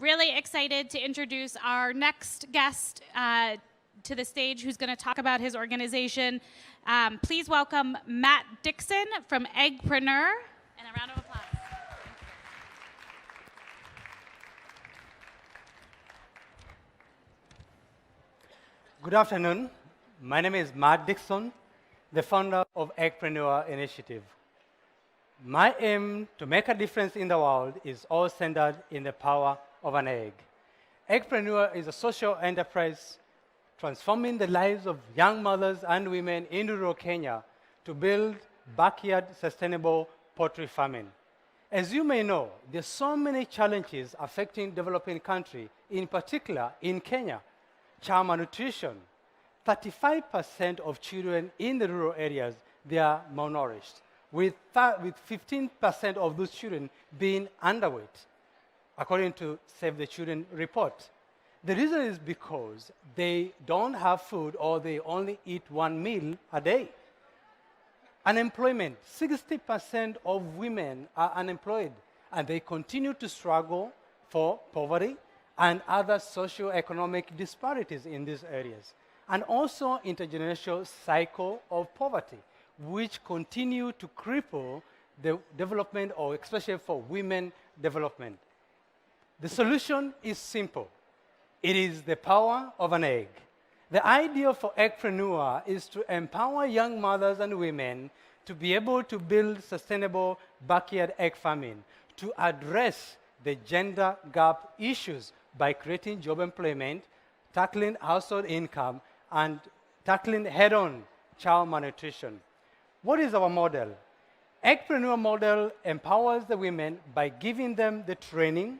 Really excited to introduce our next guest to the stage who's going to talk about his organization. Please welcome Matt Dickson from Eggpreneur, and a round of applause. Good afternoon. My name is Matt Dickson, the founder of Empreendedorismo Initiative. My aim to make a difference in the world is all centered in the power of an egg. Eggpreneur is a social enterprise transforming the lives of young mothers and women in rural Kenya to build backyard sustainable poultry farming. As you may know, there's so many challenges affecting developing countries, in particular in Kenya. Child malnutrition. 35% of children in the rural areas, they are malnourished, with 15% of those children being underweight, according to Save the Children report. The reason is because they don't have food or they only eat one meal a day. Unemployment. 60% of women are unemployed, and they continue to struggle for poverty and other socio-economic disparities in these areas. And also intergenerational cycle of poverty, which continue to cripple the development, or especially for women development. The solution is simple. It is the power of an egg. The idea for Eggpreneur is to empower young mothers and women to be able to build sustainable backyard egg farming, to address the gender gap issues by creating job employment, tackling household income, and tackling head-on child malnutrition. What is our model? Eggpreneur model empowers the women by giving them the training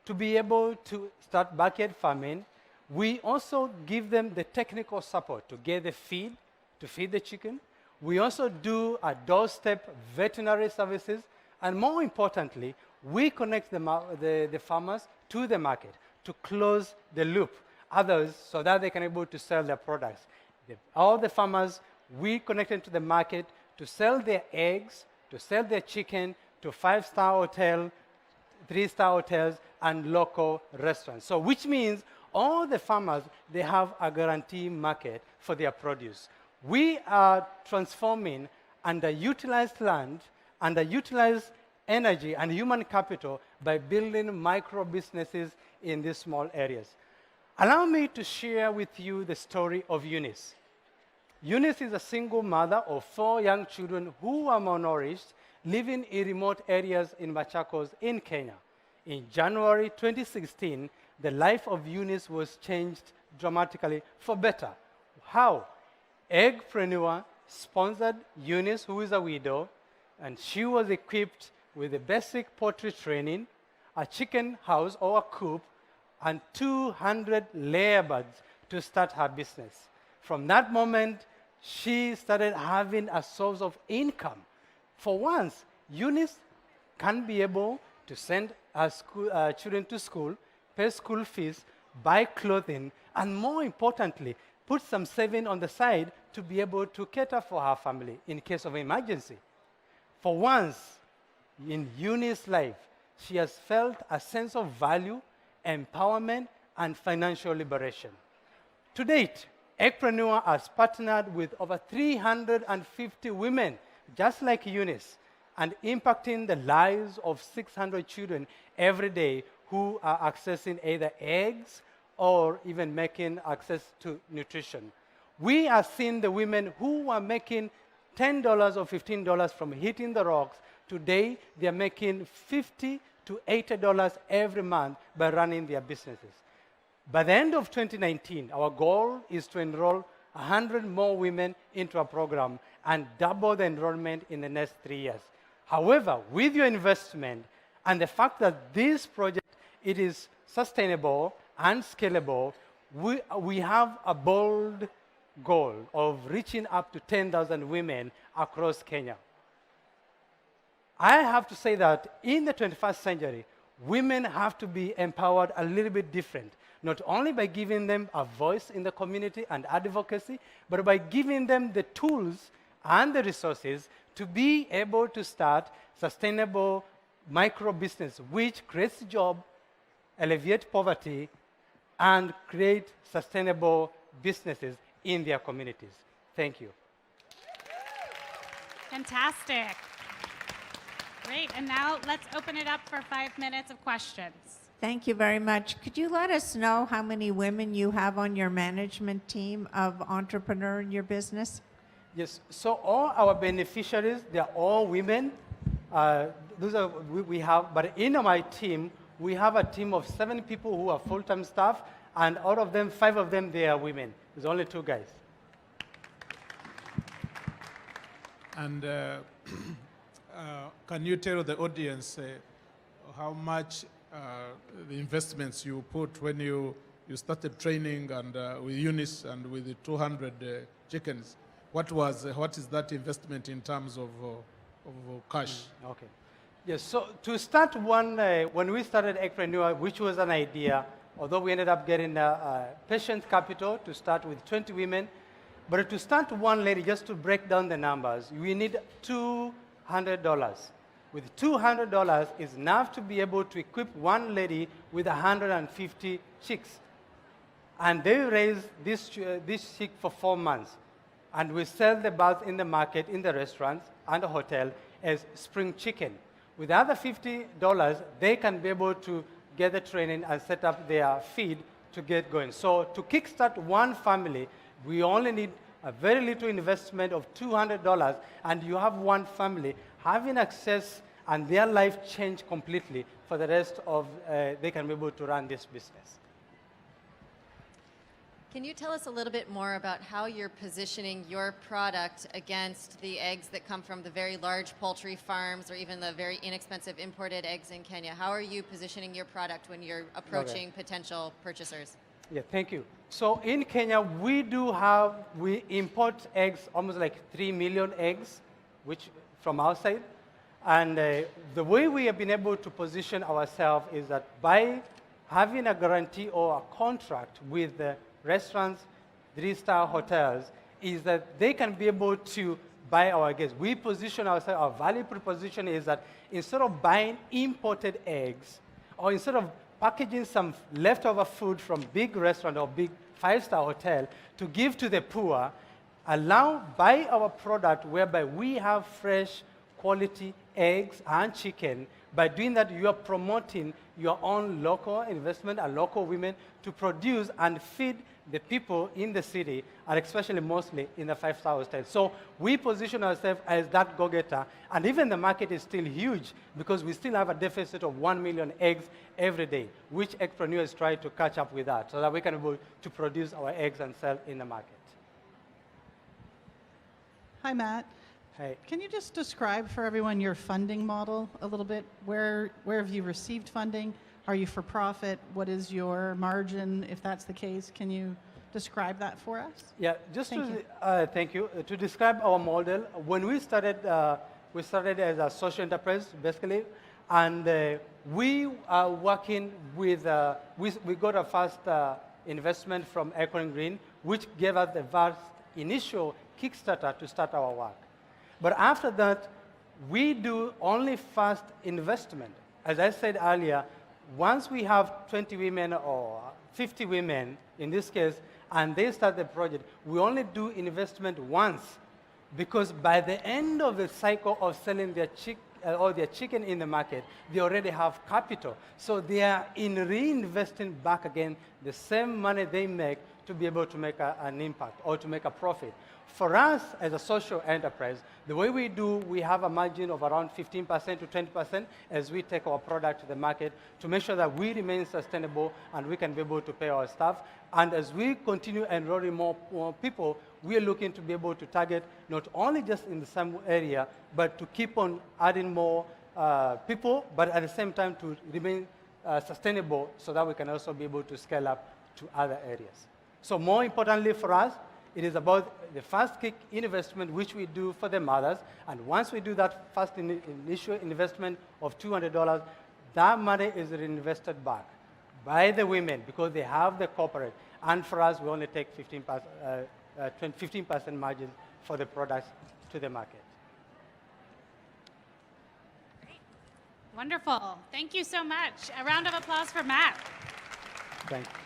to be able to start backyard farming. We also give them the technical support to get the feed, to feed the chicken. We also do a doorstep veterinary services, and more importantly, we connect the farmers to the market to close the loop, others, so that they can be able to sell their products. All the farmers, we connect them to the market to sell their eggs, to sell their chicken to 5-star hotel, 3-star hotels, and local restaurants. So which means all the farmers, they have a guaranteed market for their produce. We are transforming underutilized land, underutilized energy, and human capital by building micro businesses in these small areas. Allow me to share with you the story of Eunice. Eunice is a single mother of 4 young children who are malnourished, living in remote areas in Machakos in Kenya. In January 2016, the life of Eunice was changed dramatically for better. How? Eggpreneur sponsored Eunice, who is a widow, and she was equipped with the basic poultry training, a chicken house or a coop, and 200 layer birds to start her business. From that moment, she started having a source of income. For once, Eunice can be able to send her children to school, pay school fees, buy clothing, and more importantly, put some saving on the side to be able to cater for her family in case of emergency. For once in Eunice's life, she has felt a sense of value, empowerment, and financial liberation. To date, Eggpreneur has partnered with over 350 women, just like Eunice, and impacting the lives of 600 children every day who are accessing either eggs or even making access to nutrition. We are seeing the women who are making $10 or $15 from hitting the rocks. Today, they are making $50 to $80 every month by running their businesses. By the end of 2019, our goal is to enroll 100 more women into our program and double the enrollment in the next 3 years. However, with your investment and the fact that this project, it is sustainable and scalable, we have a bold goal of reaching up to 10,000 women across Kenya. I have to say that in the 21st century, women have to be empowered a little bit different, not only by giving them a voice in the community and advocacy, but by giving them the tools and the resources to be able to start sustainable micro business, which creates job, alleviate poverty, and create sustainable businesses in their communities. Thank you. Fantastic. Great. And now let's open it up for 5 minutes of questions. Thank you very much. Could you let us know how many women you have on your management team of entrepreneur in your business? Yes, so all our beneficiaries, they're all women. Those are we have, but in my team, we have a team of 7 people who are full-time staff, and out of them, 5 of them, they are women. There's only 2 guys. And can you tell the audience how much the investments you put when you started training and with Eunice and with the 200 chickens? What is that investment in terms of cash? Okay. Yes, so to start when we started Empreendedorismo, which was an idea, although we ended up getting patient capital to start with 20 women, but to start one lady, just to break down the numbers, we need $200. With $200 is enough to be able to equip one lady with 150 chicks. And they raise this chick for 4 months. And we sell the birds in the market, in the restaurants, and the hotel as spring chicken. With the other $50, they can be able to get the training and set up their feed to get going. So to kickstart one family, we only need a very little investment of $200, and you have one family having access and their life change completely for the rest of, they can be able to run this business. Can you tell us a little bit more about how you're positioning your product against the eggs that come from the very large poultry farms or even the very inexpensive imported eggs in Kenya? How are you positioning your product when you're approaching potential purchasers? Yeah, thank you. So in Kenya, we import eggs, almost like 3 million eggs, which from outside. And the way we have been able to position ourselves is that by having a guarantee or a contract with the restaurants, 3-star hotels, is that they can be able to buy our eggs. We position ourselves, our value proposition is that instead of buying imported eggs, or instead of packaging some leftover food from big restaurant or big 5-star hotel to give to the poor, buy our product whereby we have fresh quality eggs and chicken. By doing that, you are promoting your own local investment and local women to produce and feed the people in the city, and especially mostly in the 5-star hotels. So we position ourselves as that go-getter, and even the market is still huge because we still have a deficit of 1 million eggs every day, which entrepreneurs try to catch up with that so that we can be able to produce our eggs and sell in the market. Hi, Matt. Hey. Can you just describe for everyone your funding model a little bit? Where have you received funding? Are you for profit? What is your margin, if that's the case? Can you describe that for us? Yeah, thank you. To describe our model, when we started as a social enterprise, basically, and we are working with, we got a first investment from Acorn Green, which gave us the first initial Kickstarter to start our work. But after that, we do only first investment. As I said earlier, once we have 20 women or 50 women, in this case, and they start the project, we only do investment once, because by the end of the cycle of selling their chicken in the market, they already have capital. So they are in reinvesting back again the same money they make to be able to make an impact or to make a profit. For us, as a social enterprise, the way we have a margin of around 15% to 20% as we take our product to the market to make sure that we remain sustainable and we can be able to pay our staff. And as we continue enrolling more people, we are looking to be able to target not only just in the same area, but to keep on adding more people, but at the same time to remain sustainable so that we can also be able to scale up to other areas. So more importantly for us, it is about the first kick investment, which we do for the mothers. And once we do that first initial investment of $200, that money is reinvested back by the women because they have the corporate. And for us, we only take 15% margin for the products to the market. Wonderful. Thank you so much. A round of applause for Matt. Thank you.